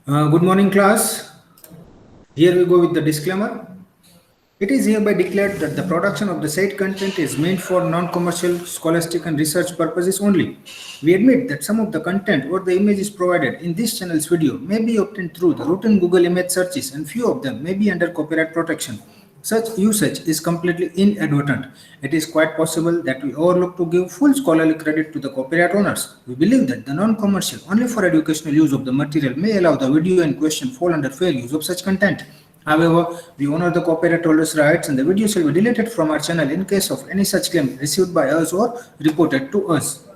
Good morning, class. Here we go with the disclaimer. It is hereby declared that the production of the said content is meant for non-commercial, scholastic and research purposes only. We admit that some of the content or the images provided in this channel's video may be obtained through the routine Google image searches and few of them may be under copyright protection. Such usage is completely inadvertent. It is quite possible that we overlook to give full scholarly credit to the copyright owners. We believe that the non-commercial, only for educational use of the material may allow the video in question fall under fair use of such content. However, we honor the copyright holders' rights and the video shall be deleted from our channel in case of any such claim received by us or reported to us.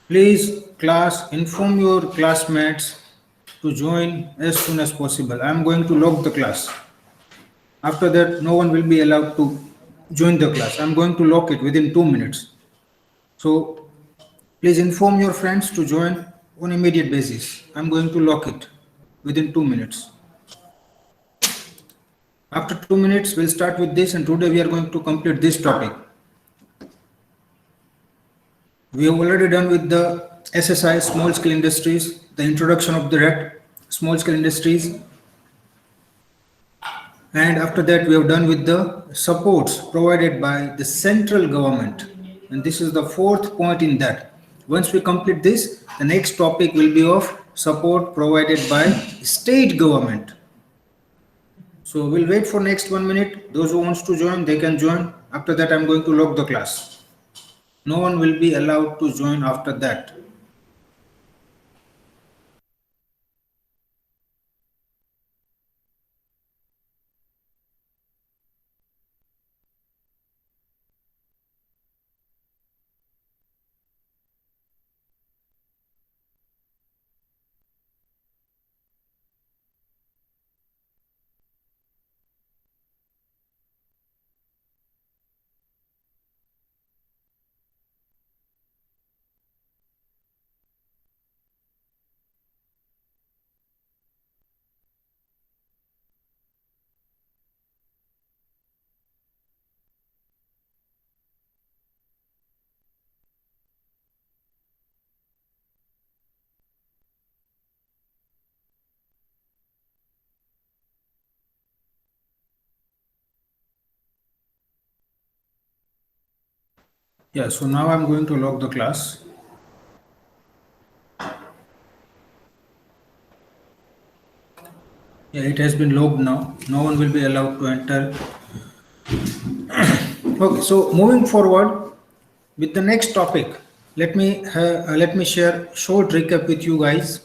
Please, class, inform your classmates to join as soon as possible. I am going to lock the class. After that, no one will be allowed to join the class. I am going to lock it within 2 minutes. So, please inform your friends to join on immediate basis. I am going to lock it within 2 minutes. After 2 minutes, we'll start with this, and today we are going to complete this topic. We have already done with the SSI, small scale industries, the introduction of the RET, small scale industries, and after that we have done with the supports provided by the central government, and this is the fourth point in that. Once we complete this, the next topic will be of support provided by state government. So we'll wait for next 1 minute. Those who wants to join, they can join. After that, I'm going to lock the class. No one will be allowed to join after that. Yeah, so now I'm going to log the class. Yeah, it has been logged now. No one will be allowed to enter. Okay, so moving forward with the next topic, let me share short recap with you guys.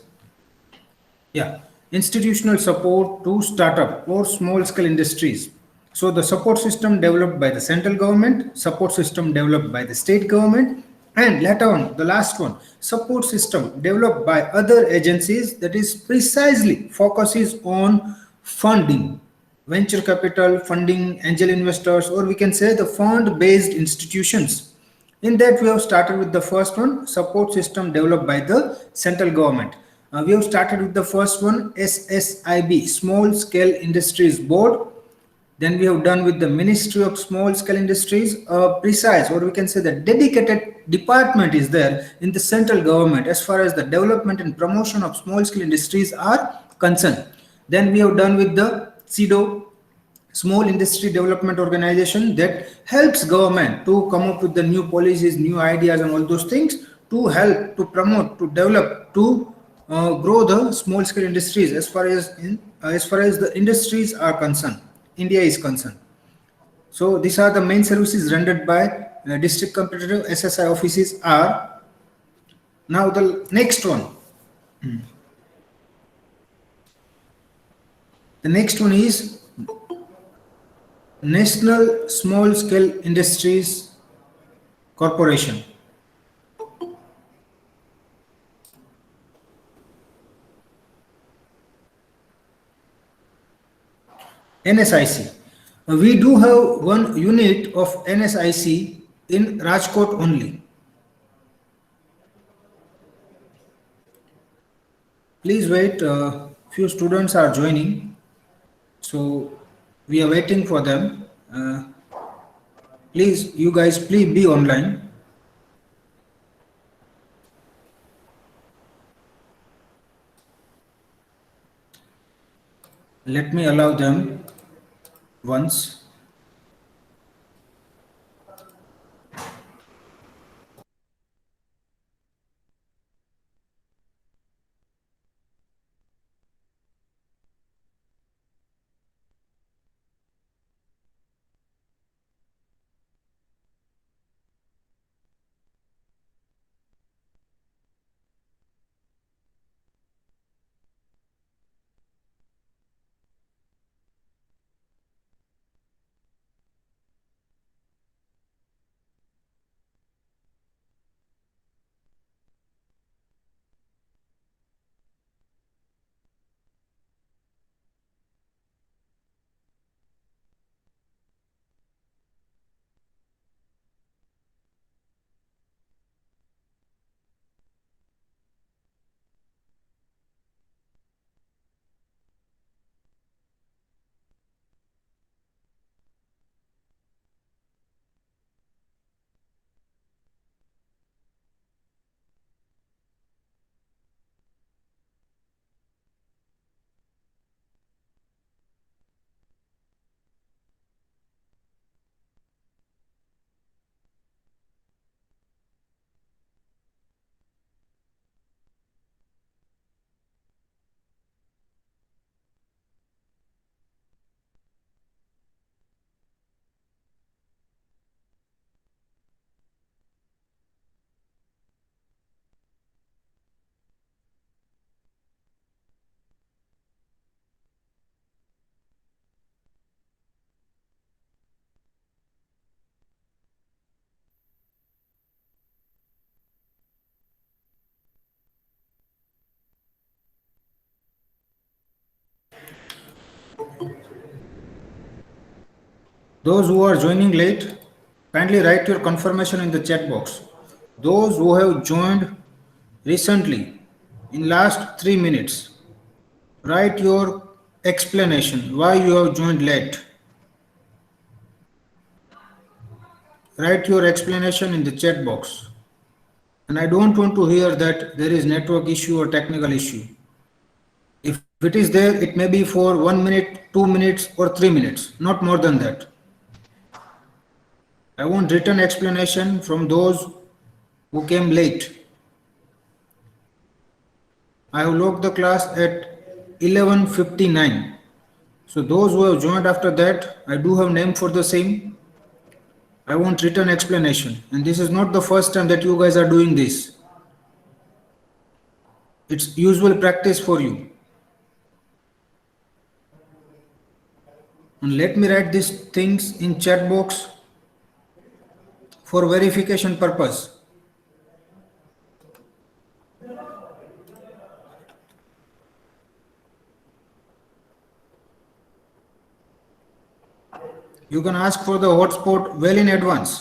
Yeah, institutional support to startup or small scale industries. So the support system developed by the central government, support system developed by the state government, and later on the last one, support system developed by other agencies that is precisely focuses on funding, venture capital, funding, angel investors, or we can say the fund based institutions. In that, we have started with the first one, support system developed by the central government. We have started with the first one, SSIB, Small Scale Industries Board. Then we have done with the Ministry of Small Scale Industries, precise, or we can say the dedicated department is there in the central government as far as the development and promotion of small scale industries are concerned. Then we have done with the CIDO, Small Industry Development Organization, that helps government to come up with the new policies, new ideas, and all those things to help, to promote, to develop, to grow the small scale industries as far as the industries are concerned. India is concerned. So these are the main services rendered by district competitive SSI offices are. Now the next one. The next one is National Small Scale Industries Corporation. NSIC. We do have one unit of NSIC in Rajkot only. Please wait. Few students are joining, so we are waiting for them. Please, you guys, please be online. Let me allow them once. Those who are joining late, kindly write your confirmation in the chat box. Those who have joined recently, in last 3 minutes, write your explanation why you have joined late. Write your explanation in the chat box. And I don't want to hear that there is network issue or technical issue. If it is there, it may be for 1 minute, 2 minutes, or 3 minutes, not more than that. I want written explanation from those who came late. I have logged the class at 11:59. So those who have joined after that, I do have name for the same. I want written explanation. And this is not the first time that you guys are doing this. It's usual practice for you. And let me write these things in chat box for verification purpose. You can ask for the hotspot well in advance.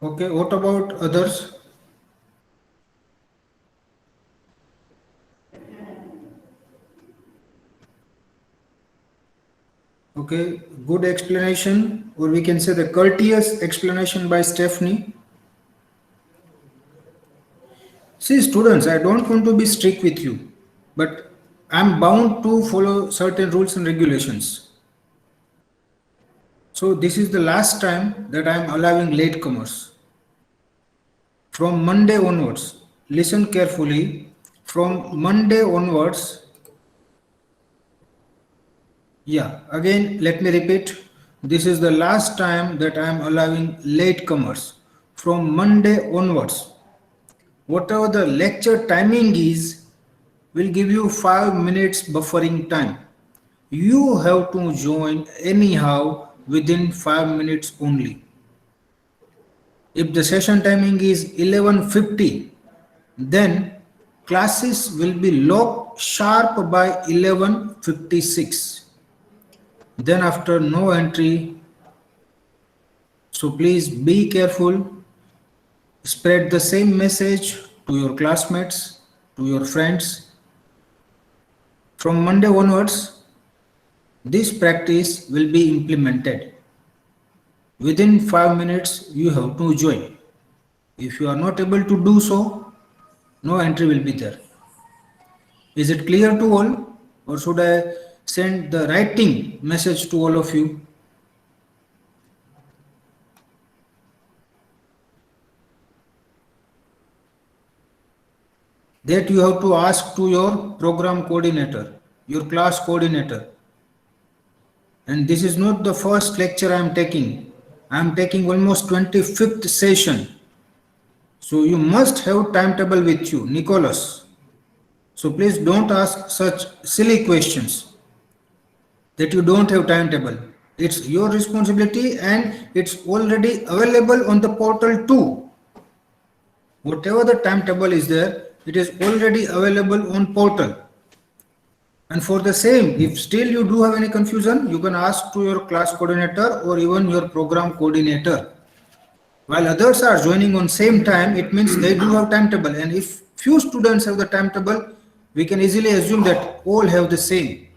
Okay, what about others? Okay, good explanation, or we can say the courteous explanation by Stephanie. See, students, I don't want to be strict with you, but I'm bound to follow certain rules and regulations. So, this is the last time that I'm allowing latecomers. From Monday onwards, listen carefully. From Monday onwards, yeah, again, let me repeat. This is the last time that I am allowing latecomers. From Monday onwards, whatever the lecture timing is, will give you 5 minutes buffering time. You have to join anyhow within 5 minutes only. If the session timing is 11:50, then classes will be locked sharp by 11:56. Then after no entry, so please be careful. Spread the same message to your classmates, to your friends. From Monday onwards, this practice will be implemented. Within 5 minutes, you have to join. If you are not able to do so, no entry will be there. Is it clear to all, or should I send the writing message to all of you? That you have to ask to your program coordinator, your class coordinator. And this is not the first lecture I am taking. I am taking almost 25th session. So you must have timetable with you, Nicholas. So please don't ask such silly questions that you don't have timetable. It's your responsibility and it's already available on the portal too. Whatever the timetable is there, it is already available on portal. And for the same, if still you do have any confusion, you can ask to your class coordinator or even your program coordinator. While others are joining on same time, it means they do have timetable. And if few students have the timetable, we can easily assume that all have the same.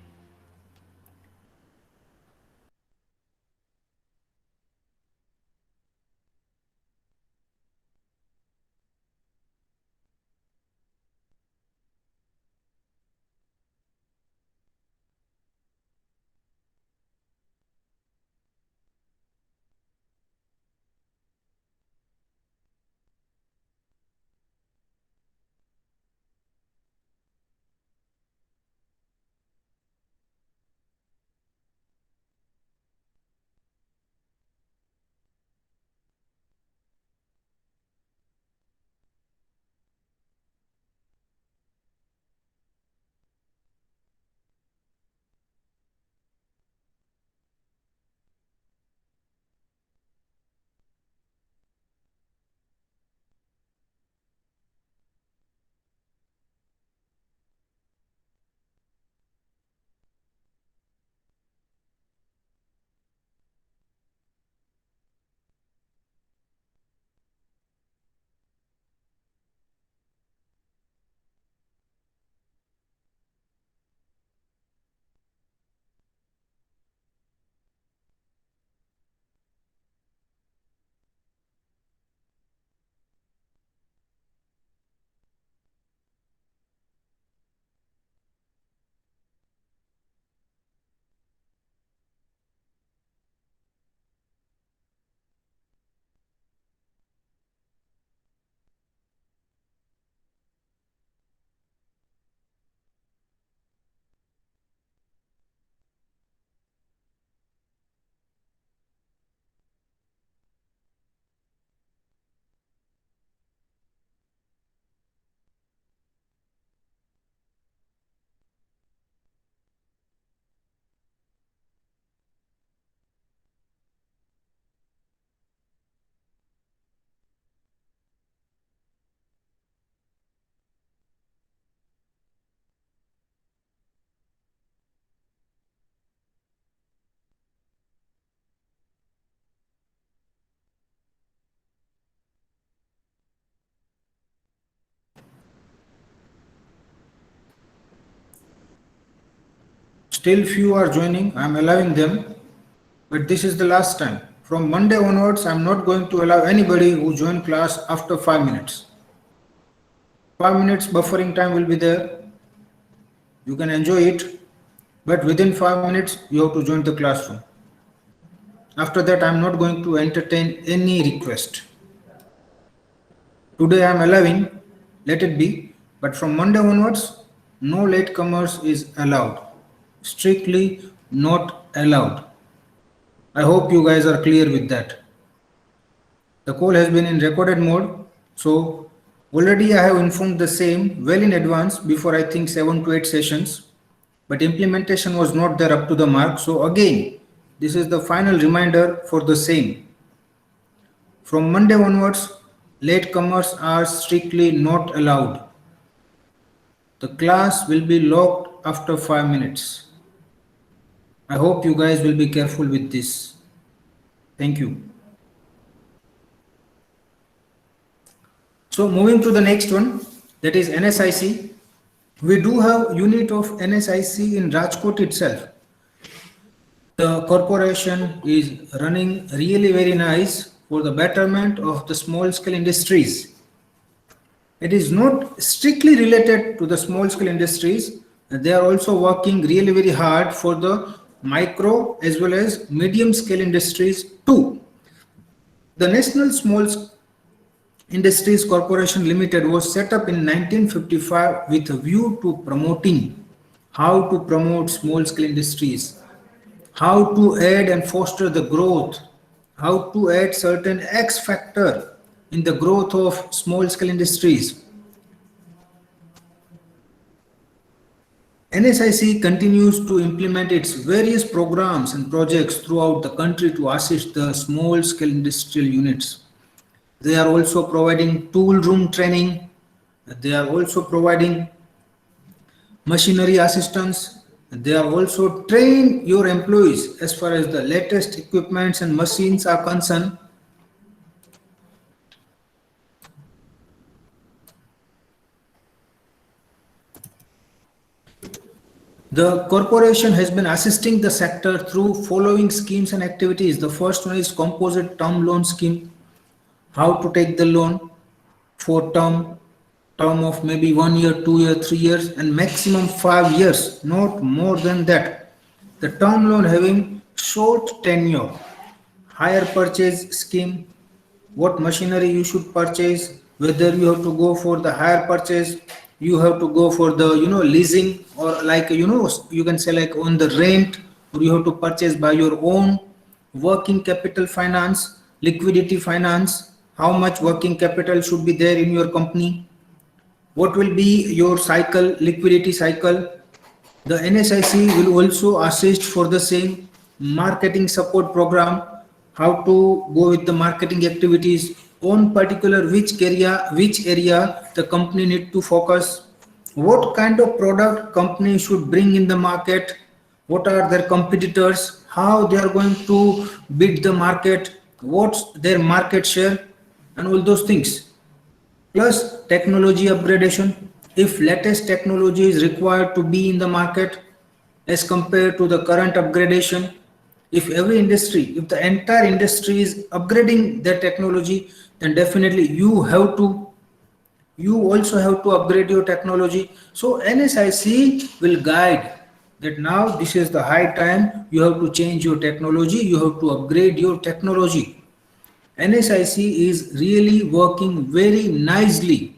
Still few are joining. I'm allowing them, but this is the last time. From Monday onwards, I'm not going to allow anybody who join class after 5 minutes. 5 minutes buffering time will be there. You can enjoy it, but within 5 minutes, you have to join the classroom. After that, I'm not going to entertain any request. Today I'm allowing, let it be, but from Monday onwards, no latecomers is allowed. Strictly not allowed. I hope you guys are clear with that. The call has been in recorded mode, so already I have informed the same well in advance before I think 7 to 8 sessions, but implementation was not there up to the mark. So again, this is the final reminder for the same. From Monday onwards, latecomers are strictly not allowed. The class will be locked after 5 minutes. I hope you guys will be careful with this. Thank you. So moving to the next one, that is NSIC. We do have unit of NSIC in Rajkot itself. The corporation is running really very nice for the betterment of the small scale industries. It is not strictly related to the small scale industries. They are also working really very hard for the micro as well as medium scale industries too. The National Small Industries Corporation Limited was set up in 1955 with a view to promoting how to promote small scale industries, how to add and foster the growth, how to add certain X factor in the growth of small scale industries. NSIC continues to implement its various programs and projects throughout the country to assist the small scale industrial units. They are also providing tool room training. They are also providing machinery assistance. They are also train your employees as far as the latest equipments and machines are concerned. The corporation has been assisting the sector through following schemes and activities. The first one is composite term loan scheme. How to take the loan for term of maybe 1 year, 2 year, 3 years, and maximum 5 years, not more than that. The term loan having short tenure, hire purchase scheme, what machinery you should purchase, whether you have to go for the hire purchase, you have to go for the leasing, or like you can say like on the rent, or you have to purchase by your own. Working capital finance, liquidity finance, how much working capital should be there in your company, what will be your cycle, liquidity cycle. The NSIC will also assist for the same marketing support program, how to go with the marketing activities on particular which area the company need to focus, what kind of product company should bring in the market, what are their competitors, how they are going to beat the market, what's their market share, and all those things. Plus technology upgradation, if latest technology is required to be in the market as compared to the current upgradation. If every industry, if the entire industry is upgrading their technology, then definitely you also have to upgrade your technology. So NSIC will guide that now this is the high time, you have to change your technology, you have to upgrade your technology. NSIC is really working very nicely.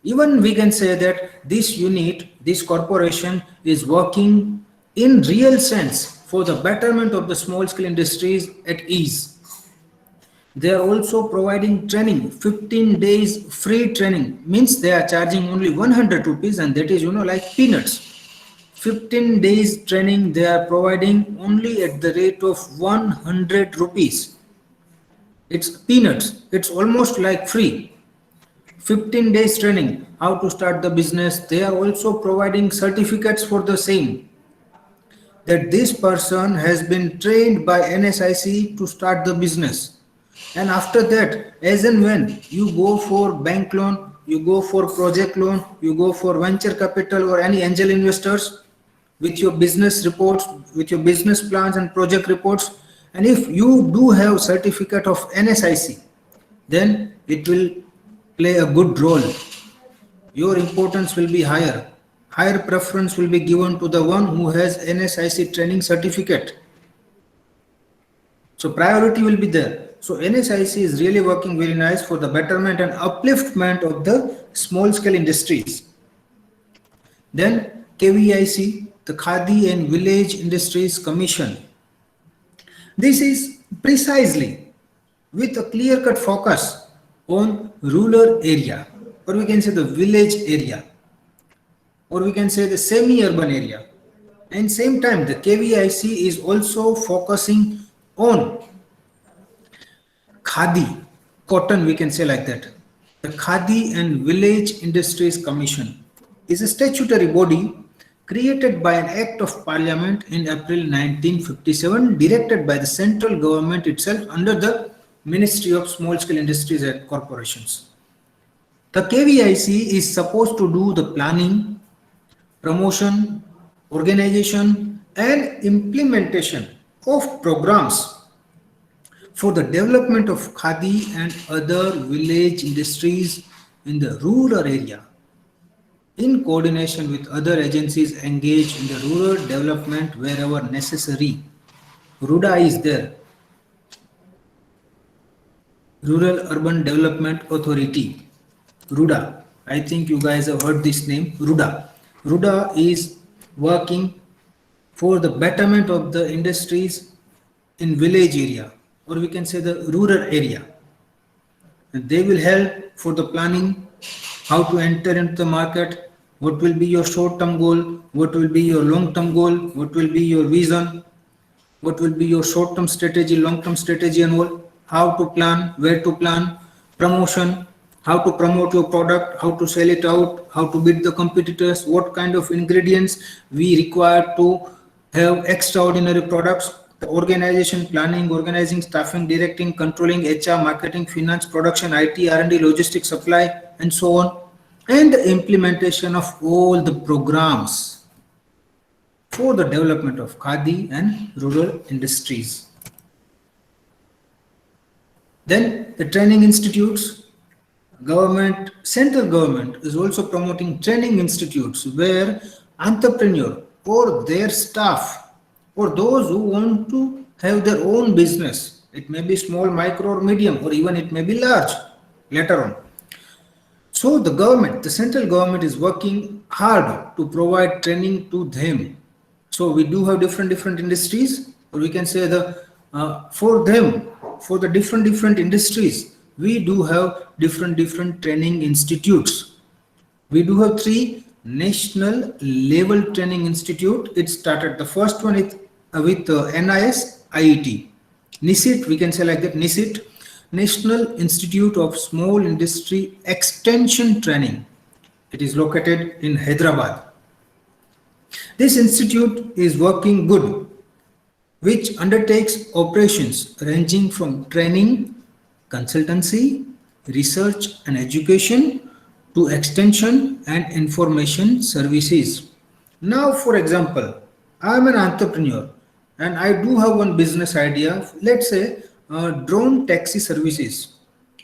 Even we can say that this unit, this corporation is working in real sense for the betterment of the small scale industries at ease. They are also providing training, 15 days free training, means they are charging only 100 rupees, and that is like peanuts. 15 days training they are providing only at the rate of 100 rupees. It's peanuts, it's almost like free. 15 days training, how to start the business. They are also providing certificates for the same, that this person has been trained by NSIC to start the business. And after that, as and when you go for bank loan, you go for project loan, you go for venture capital or any angel investors, with your business reports, with your business plans and project reports. And if you do have certificate of NSIC, then it will play a good role. Your importance will be higher. Higher preference will be given to the one who has NSIC training certificate. So priority will be there. So NSIC is really working very nice for the betterment and upliftment of the small scale industries. Then KVIC, the Khadi and Village Industries Commission. This is precisely with a clear-cut focus on rural area, or we can say the village area, or we can say the semi-urban area. And same time, the KVIC is also focusing on Khadi, cotton, we can say like that. The Khadi and Village Industries Commission is a statutory body created by an Act of Parliament in April 1957, directed by the central government itself under the Ministry of Small Scale Industries and Corporations. The KVIC is supposed to do the planning, promotion, organization, and implementation of programs for the development of Khadi and other village industries in the rural area, in coordination with other agencies engaged in the rural development wherever necessary. RUDA is there, Rural Urban Development Authority. RUDA. I think you guys have heard this name, RUDA. RUDA is working for the betterment of the industries in village area, or we can say the rural area. And they will help for the planning, how to enter into the market, what will be your short-term goal, what will be your long-term goal, what will be your vision, what will be your short-term strategy, long-term strategy and all, how to plan, where to plan, promotion, how to promote your product, how to sell it out, how to beat the competitors, what kind of ingredients we require to have extraordinary products, the organization, planning, organizing, staffing, directing, controlling, HR, marketing, finance, production, IT, R&D, logistics, supply, and so on, and the implementation of all the programs for the development of Khadi and rural industries. Then the training institutes, government, central government is also promoting training institutes where entrepreneur or their staff or those who want to have their own business, it may be small, micro or medium, or even it may be large later on. So the government, the central government is working hard to provide training to them. So we do have different industries, or we can say the for them, for the different industries, we do have different training institutes. We do have 3 national level training institute. It started, the first one is with NIS IET, NISIT, we can say like that, NISIT, National Institute of Small Industry Extension Training. It is located in Hyderabad. This institute is working good, which undertakes operations ranging from training, consultancy, research and education to extension and information services. Now, for example, I am an entrepreneur and I do have one business idea. Let's say drone taxi services.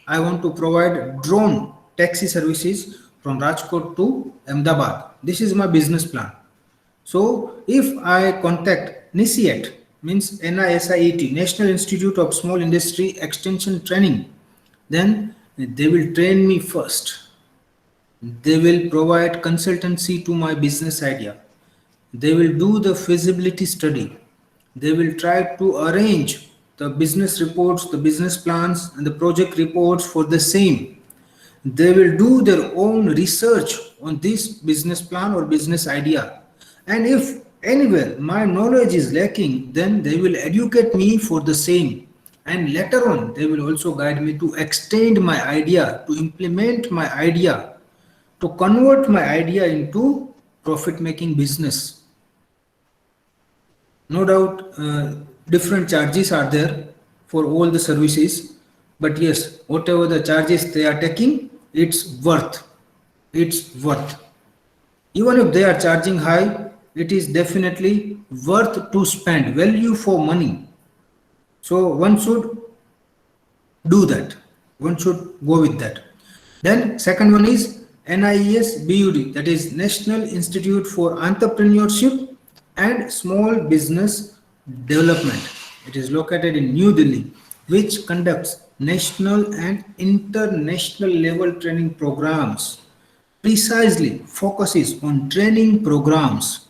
I want to provide drone taxi services from Rajkot to Ahmedabad. This is my business plan. So if I contact NISIET, means NISIET, National Institute of Small Industry Extension Training, then they will train me first. They will provide consultancy to my business idea. They will do the feasibility study. They will try to arrange the business reports, the business plans, and the project reports for the same. They will do their own research on this business plan or business idea. And if anywhere my knowledge is lacking, then they will educate me for the same. And later on, they will also guide me to extend my idea, to implement my idea, to convert my idea into profit-making business. No doubt, different charges are there for all the services, but yes, whatever the charges they are taking, it's worth. It's worth. Even if they are charging high, it is definitely worth to spend value for money. So one should do that. One should go with that. Then second one is NIES BUD, that is National Institute for Entrepreneurship and Small Business Development. It is located in New Delhi, which conducts national and international level training programs, precisely focuses on training programs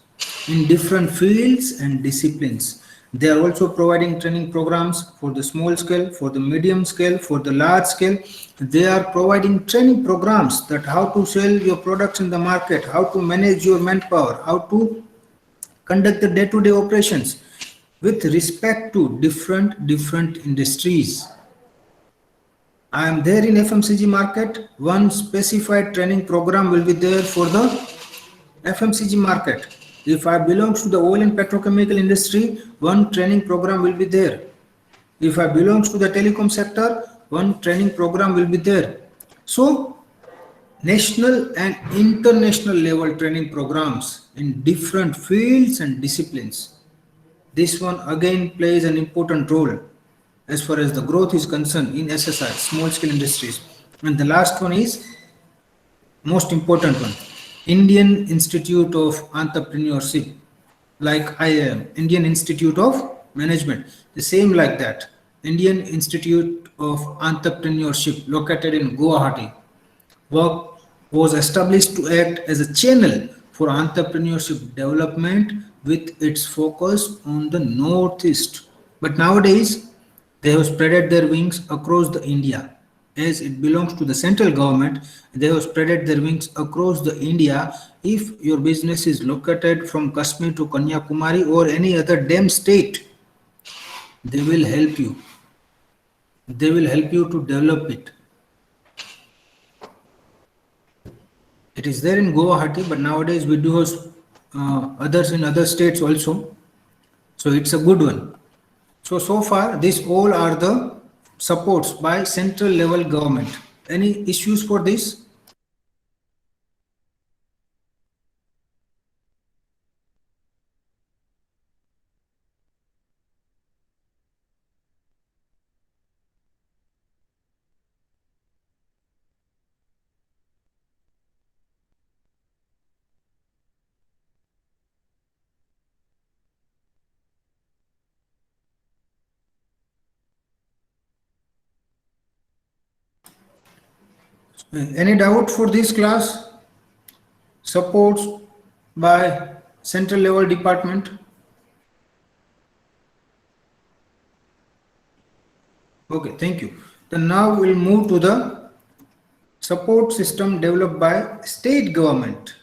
in different fields and disciplines. They are also providing training programs for the small scale, for the medium scale, for the large scale. They are providing training programs that how to sell your products in the market, how to manage your manpower, how to conduct the day-to-day operations with respect to different industries. I am there in FMCG market. One specified training program will be there for the FMCG market. If I belong to the oil and petrochemical industry, one training program will be there. If I belong to the telecom sector, one training program will be there. So, national and international level training programs in different fields and disciplines. This one again plays an important role as far as the growth is concerned in SSI, small scale industries. And the last one is most important one, Indian Institute of Entrepreneurship, like IIM, Indian Institute of Management, the same like that. Indian Institute of Entrepreneurship located in Guwahati. Work was established to act as a channel for entrepreneurship development with its focus on the Northeast. But nowadays, they have spread their wings across the India. As it belongs to the central government, they have spread their wings across the India. If your business is located from Kashmir to Kanyakumari or any other damn state, they will help you. They will help you to develop it. It is there in Guwahati, but nowadays we do have others in other states also. So it's a good one. So far, these all are the supports by central level government. Any issues for this? Any doubt for this class? Supports by central level department? Okay, thank you. Then now we'll move to the support system developed by state government.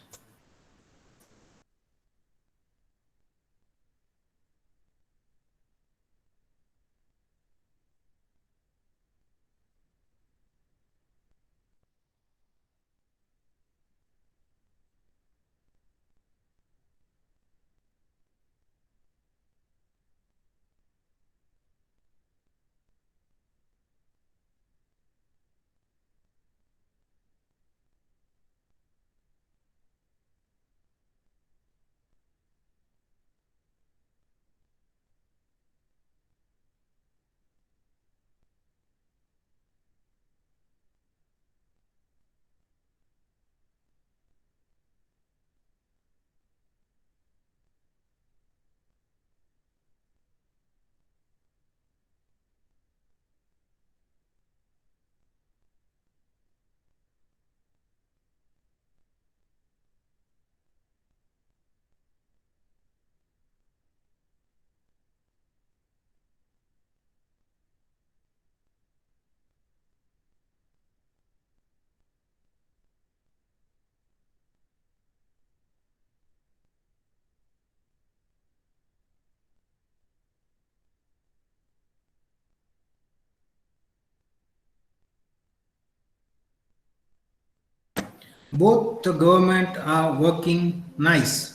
Both the government are working nice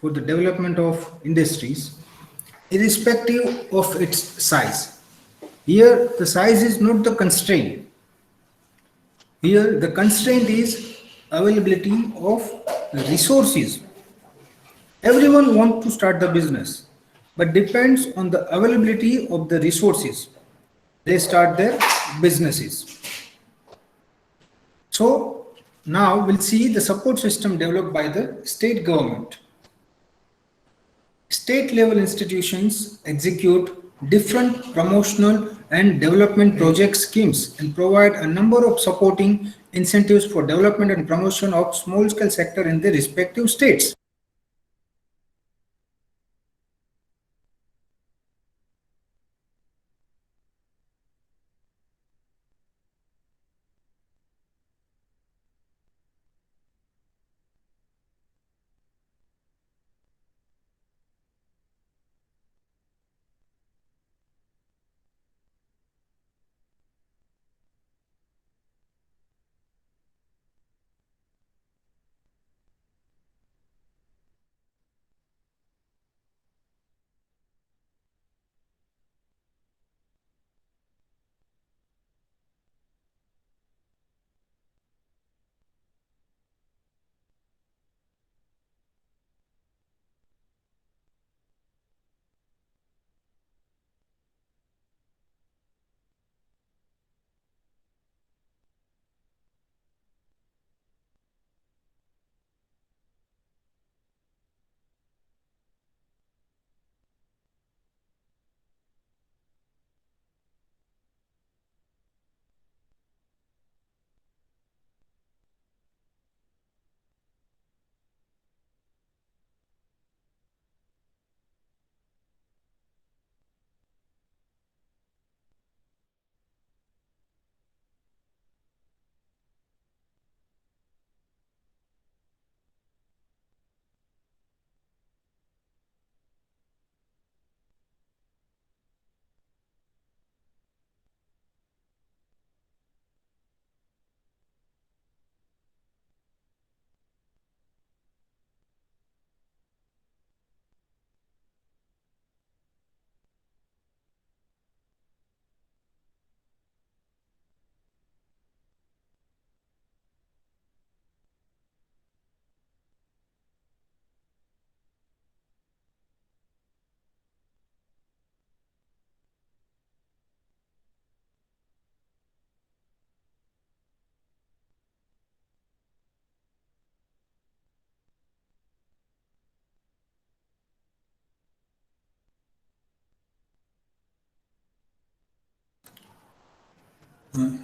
for the development of industries, irrespective of its size. Here, the size is not the constraint. Here, the constraint is availability of resources. Everyone wants to start the business, but depends on the availability of the resources. They start their businesses. So now we'll see the support system developed by the state government. State level institutions execute different promotional and development project schemes and provide a number of supporting incentives for development and promotion of small scale sector in their respective states.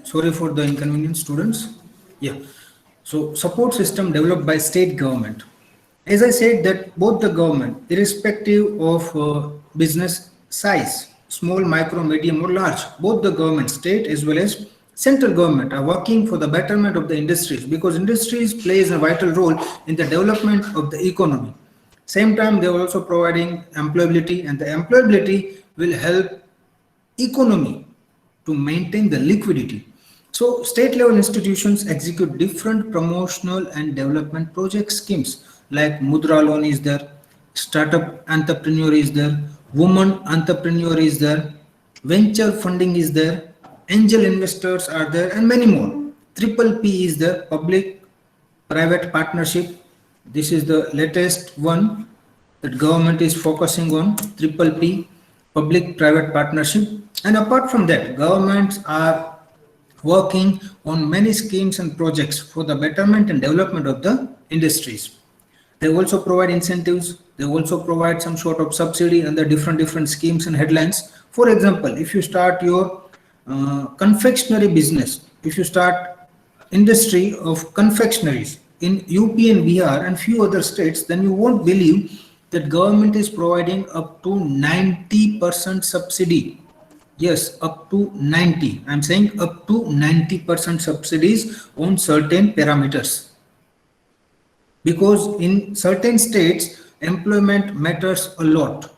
Sorry for the inconvenience, students. Yeah. So support system developed by state government. As I said that both the government, irrespective of business size, small, micro, medium or large, both the government, state as well as central government are working for the betterment of the industries because industries plays a vital role in the development of the economy. Same time, they are also providing employability and the employability will help economy to maintain the liquidity. So state level institutions execute different promotional and development project schemes like Mudra loan is there, startup entrepreneur is there, woman entrepreneur is there, venture funding is there, angel investors are there and many more. Triple P is there, public private partnership. This is the latest one that government is focusing on, triple P, public private partnership. And apart from that, governments are working on many schemes and projects for the betterment and development of the industries. They also provide incentives. They also provide some sort of subsidy under different schemes and headlines. For example, if you start your confectionery business, if you start industry of confectionaries in UP and BR and few other states, then you won't believe that government is providing up to 90% subsidy. Yes, up to 90. I'm saying up to 90% subsidies on certain parameters. Because in certain states, employment matters a lot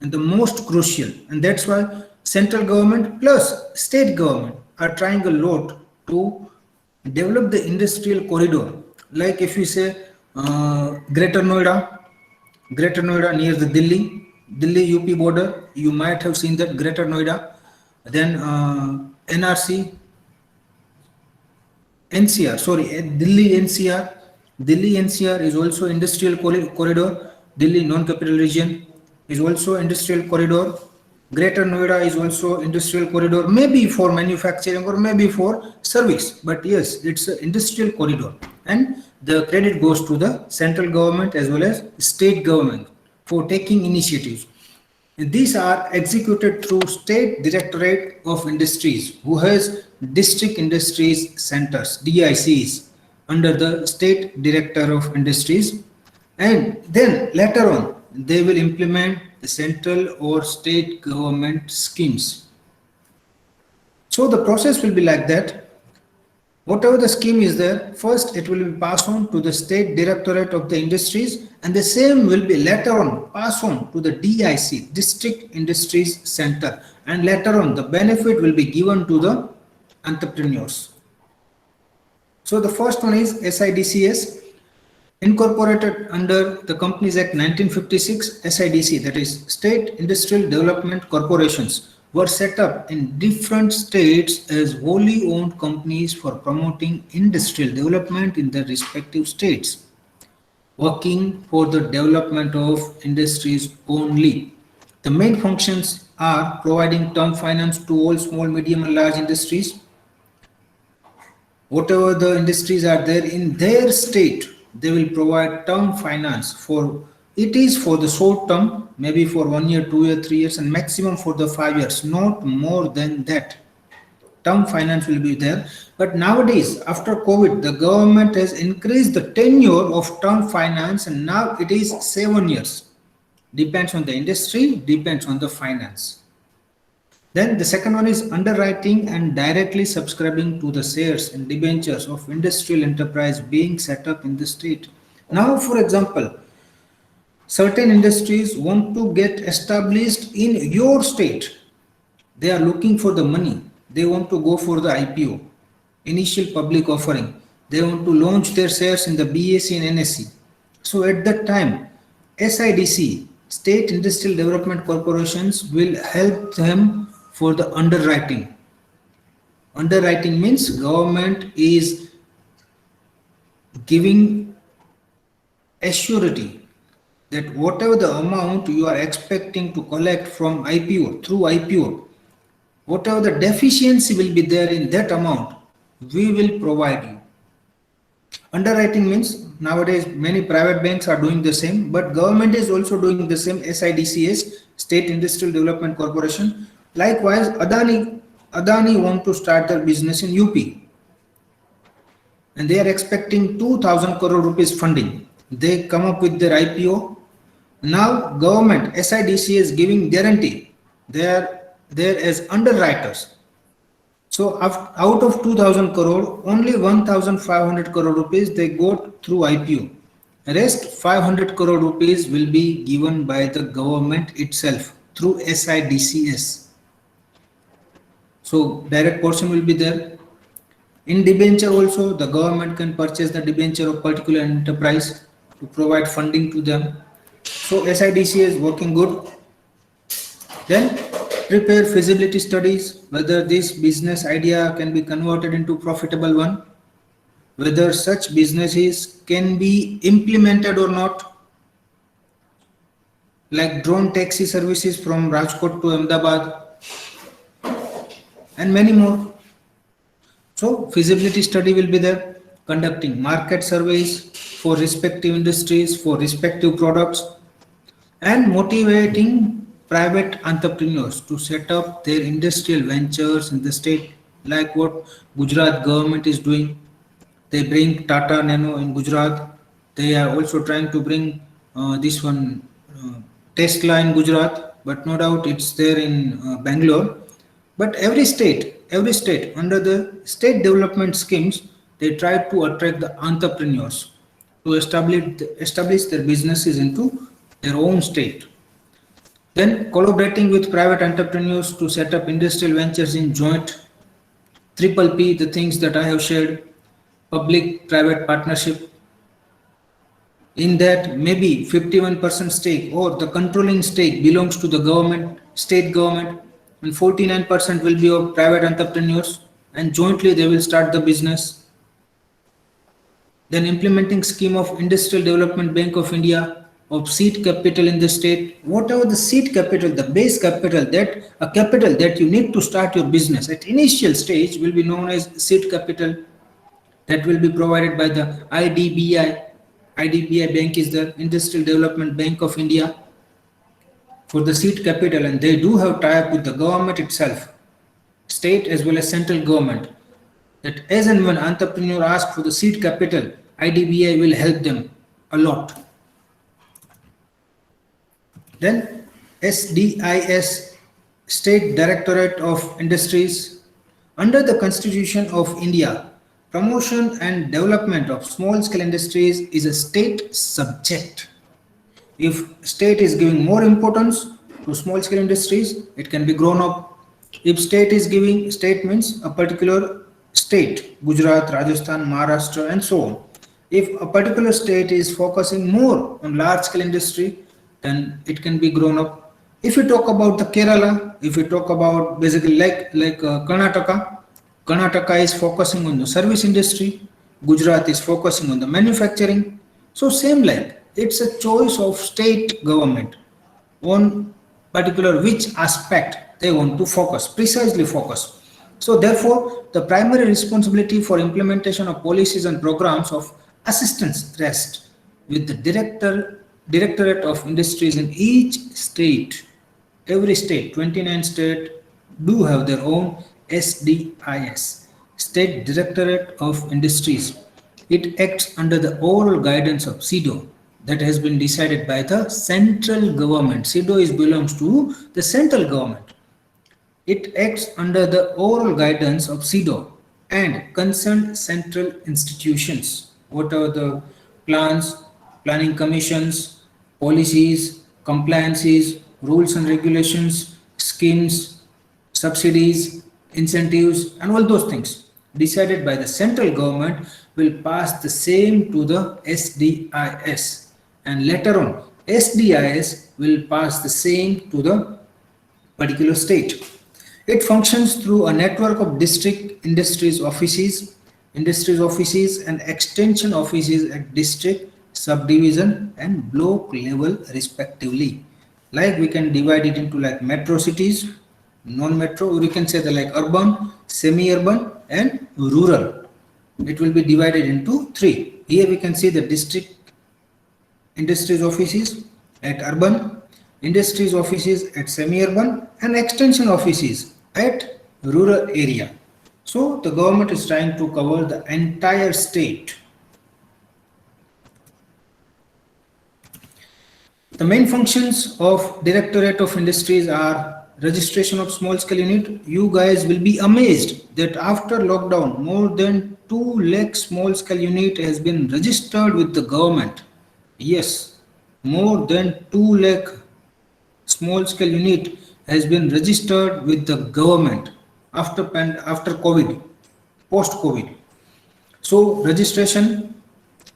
and the most crucial. And that's why central government plus state government are trying a lot to develop the industrial corridor. Like if you say Greater Noida near the Delhi UP border, you might have seen that Greater Noida. Then NRC, NCR, sorry, Delhi NCR. Delhi NCR is also industrial corridor. Delhi non-capital region is also industrial corridor. Greater Noida is also industrial corridor, maybe for manufacturing or maybe for service. But yes, it's an industrial corridor. And the credit goes to the central government as well as state government for taking initiatives. These are executed through State Directorate of Industries, who has District Industries Centers, DICs, under the State Director of Industries. And then later on, they will implement the central or state government schemes. So the process will be like that. Whatever the scheme is there, first it will be passed on to the State Directorate of the Industries, and the same will be later on passed on to the DIC, District Industries Center, and later on the benefit will be given to the entrepreneurs. So the first one is SIDCS, incorporated under the Companies Act 1956. SIDC, that is State Industrial Development Corporations, were set up in different states as wholly owned companies for promoting industrial development in their respective states, working for the development of industries only. The main functions are providing term finance to all small, medium and large industries. Whatever the industries are there in their state, they will provide term finance for, it is for the short term, maybe for 1 year, 2 year, 3 years, and maximum for the 5 years, not more than that. Term finance will be there. But nowadays, after COVID, the government has increased the tenure of term finance, and now it is 7 years. Depends on the industry, depends on the finance. Then the second one is underwriting and directly subscribing to the shares and debentures of industrial enterprise being set up in the state. Now, for example, certain industries want to get established in your state. They are looking for the money. They want to go for the IPO, initial public offering. They want to launch their shares in the BSE and NSE. So at that time, SIDC, State Industrial Development Corporations, will help them for the underwriting. Underwriting means government is giving assurity that whatever the amount you are expecting to collect from IPO, through IPO, whatever the deficiency will be there in that amount, we will provide you. Underwriting means nowadays many private banks are doing the same, but government is also doing the same. SIDCS, State Industrial Development Corporation. Likewise, Adani want to start their business in UP, and they are expecting 2,000 crore rupees funding. They come up with their IPO. Now government, SIDC, is giving guarantee. They are there as underwriters. So out of 2,000 crore, only 1,500 crore rupees they got through IPO. Rest 500 crore rupees will be given by the government itself through SIDCS. So direct portion will be there. In debenture also, the government can purchase the debenture of particular enterprise to provide funding to them. So SIDC is working good. Then prepare feasibility studies, whether this business idea can be converted into profitable one, whether such businesses can be implemented or not, like drone taxi services from Rajkot to Ahmedabad, and many more. So feasibility study will be there, conducting market surveys for respective industries, for respective products, and motivating private entrepreneurs to set up their industrial ventures in the state, like what Gujarat government is doing. They bring Tata Nano in Gujarat. They are also trying to bring this one Tesla in Gujarat, but no doubt it's there in Bangalore. But every state under the state development schemes, they try to attract the entrepreneurs to establish their businesses into their own state. Then collaborating with private entrepreneurs to set up industrial ventures in joint. Triple P, the things that I have shared, public-private partnership. In that, maybe 51% stake or the controlling stake belongs to the government, state government, and 49% will be of private entrepreneurs, and jointly they will start the business. Then implementing scheme of Industrial Development Bank of India, of seed capital in the state. Whatever the seed capital, the base capital, that a capital that you need to start your business at initial stage will be known as seed capital. That will be provided by the IDBI. IDBI Bank is the Industrial Development Bank of India for the seed capital, and they do have tie-up with the government itself, state as well as central government. That as and when entrepreneur asks for the seed capital, IDBI will help them a lot. Then SDIS, State Directorate of Industries. Under the Constitution of India, promotion and development of small scale industries is a state subject. If state is giving more importance to small scale industries, it can be grown up. If state is giving, state means a particular state, Gujarat, Rajasthan, Maharashtra, and so on. If a particular state is focusing more on large scale industry, then it can be grown up. If you talk about the Kerala, if you talk about basically like Karnataka, Karnataka is focusing on the service industry, Gujarat is focusing on the manufacturing. So same like it's a choice of state government on particular which aspect they want to focus, precisely focus. So therefore, the primary responsibility for implementation of policies and programs of assistance rests with the Directorate of Industries in each state. Every state, 29 states, do have their own SDIS, State Directorate of Industries. It acts under the overall guidance of SIDO that has been decided by the central government. SIDO belongs to the central government. It acts under the overall guidance of SIDO and concerned central institutions. What are the plans, planning commissions, policies, compliances, rules and regulations, schemes, subsidies, incentives, and all those things decided by the central government will pass the same to the SDIS, and later on SDIS will pass the same to the particular state. It functions through a network of district industries offices and extension offices at district, subdivision and block level respectively. Like we can divide it into like metro cities, non-metro, or we can say the like urban, semi-urban and rural. It will be divided into three. Here we can see the district industries offices at urban, industries offices at semi-urban and extension offices at rural area. So the government is trying to cover the entire state. The main functions of Directorate of Industries are registration of small scale unit. You guys will be amazed that after lockdown, more than 2 lakh small scale unit has been registered with the government. Yes, more than 2 lakh small scale unit has been registered with the government after COVID, post COVID. So registration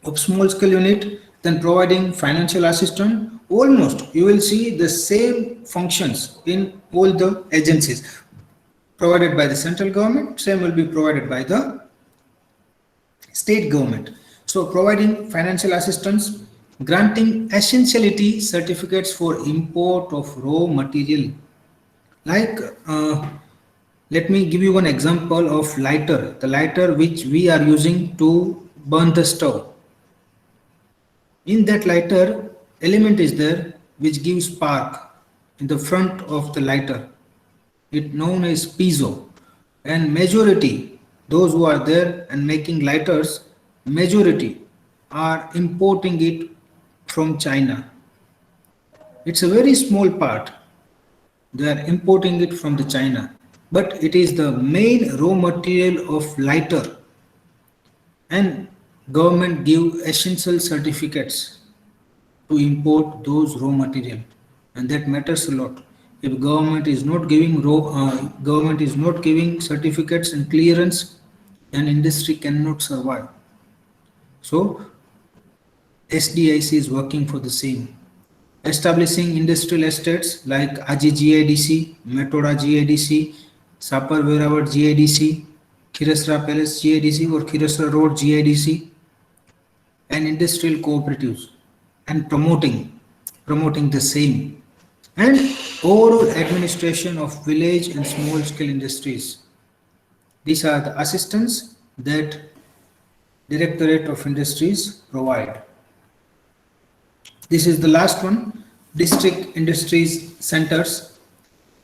of small scale unit, then providing financial assistance. Almost you will see the same functions in all the agencies provided by the central government, same will be provided by the state government. So providing financial assistance, granting essentiality certificates for import of raw material. Like let me give you one example of lighter, the lighter which we are using to burn the stove. In that lighter, element is there which gives spark in the front of the lighter. It known as piezo, and majority those who are there and making lighters, majority are importing it from China. It's a very small part. They are importing it from the China, but it is the main raw material of lighter, and government give essential certificates to import those raw material, and that matters a lot. If government is not giving certificates and clearance, then industry cannot survive. So SDIC is working for the same. Establishing industrial estates like Aji GIDC, Metoda GIDC, Sapar Verawat GIDC, Khirasra Palace GIDC or Khirasra Road GIDC, and industrial cooperatives, and promoting promoting the same, and overall administration of village and small scale industries. These are the assistance that Directorate of Industries provide. This is the last one, District Industries Centers.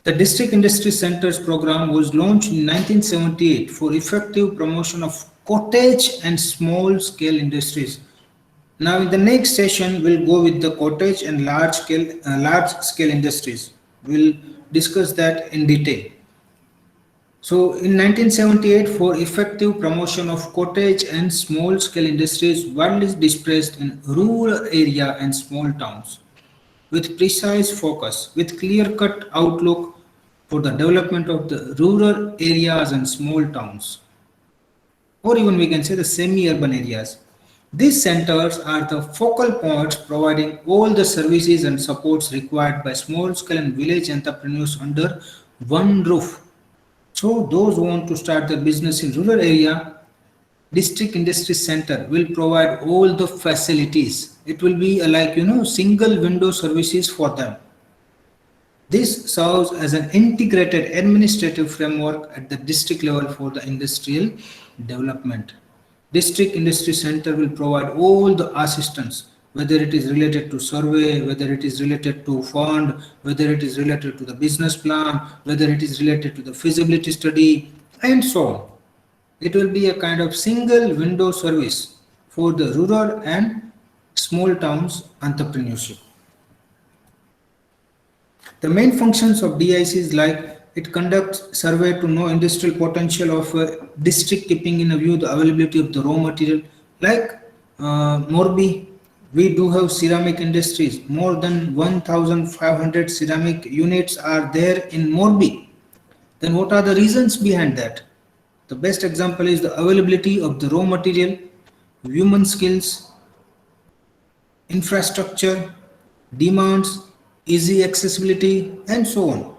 The District Industry Centers program was launched in 1978 for effective promotion of cottage and small scale industries. Now in the next session, we'll go with the cottage and large scale industries. We'll discuss that in detail. So in 1978, for effective promotion of cottage and small scale industries widely dispersed in rural area and small towns, with precise focus, with clear-cut outlook for the development of the rural areas and small towns, or even we can say the semi-urban areas. These centers are the focal points providing all the services and supports required by small-scale and village entrepreneurs under one roof. So those who want to start their business in rural area, District Industry Center will provide all the facilities. It will be single window services for them. This serves as an integrated administrative framework at the district level for the industrial development. District Industry Center will provide all the assistance, whether it is related to survey, whether it is related to fund, whether it is related to the business plan, whether it is related to the feasibility study, and so on. It will be a kind of single window service for the rural and small towns entrepreneurship. The main functions of DIC is like it conducts survey to know industrial potential of a district, keeping in view the availability of the raw material. Like Morbi, we do have ceramic industries. More than 1,500 ceramic units are there in Morbi. Then what are the reasons behind that? The best example is the availability of the raw material, human skills, infrastructure, demands, easy accessibility, and so on.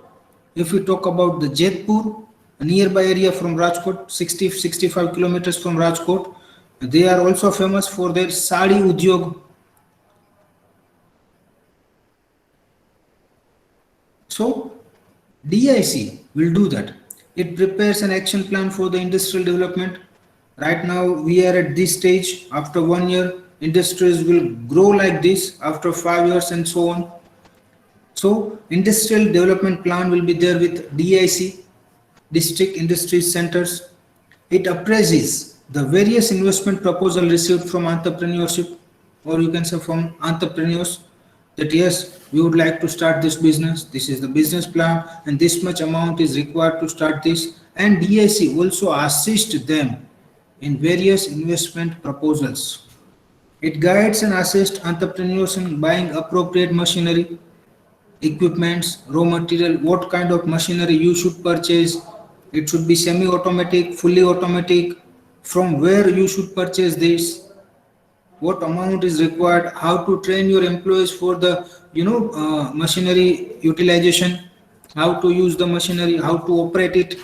If we talk about the Jaipur, a nearby area from Rajkot, 60-65 kilometers from Rajkot, they are also famous for their sari udyog. So DIC will do that. It prepares an action plan for the industrial development. Right now we are at this stage. After 1 year, industries will grow like this, after 5 years and so on. So industrial development plan will be there with DIC, District Industry Centers. It appraises the various investment proposal received from entrepreneurship, or you can say from entrepreneurs, that yes, we would like to start this business, this is the business plan, and this much amount is required to start this. And DIC also assists them in various investment proposals. It guides and assists entrepreneurs in buying appropriate machinery, equipments, raw material, what kind of machinery you should purchase. It should be semi-automatic, fully automatic, from where you should purchase this, what amount is required, how to train your employees for the machinery utilization, how to use the machinery, how to operate it,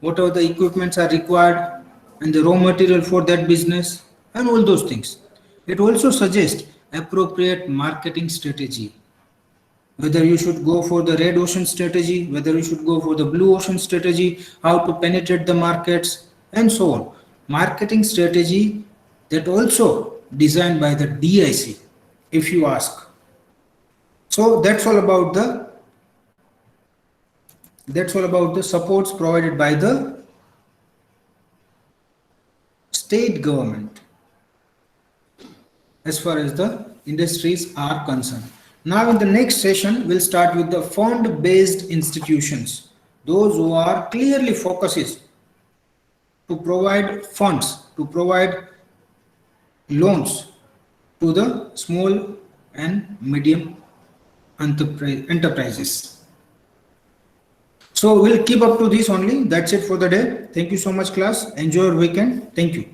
what are the equipments are required, and the raw material for that business, and all those things. It also suggests appropriate marketing strategy, whether you should go for the red ocean strategy, whether you should go for the blue ocean strategy, how to penetrate the markets, and so on. Marketing strategy that also designed by the DIC, if you ask. So that's all about the supports provided by the state government as far as the industries are concerned. Now in the next session, we'll start with the fund-based institutions, those who are clearly focuses to provide funds, to provide loans to the small and medium enterprises. So we'll keep up to this only. That's it for the day. Thank you so much, class. Enjoy your weekend. Thank you.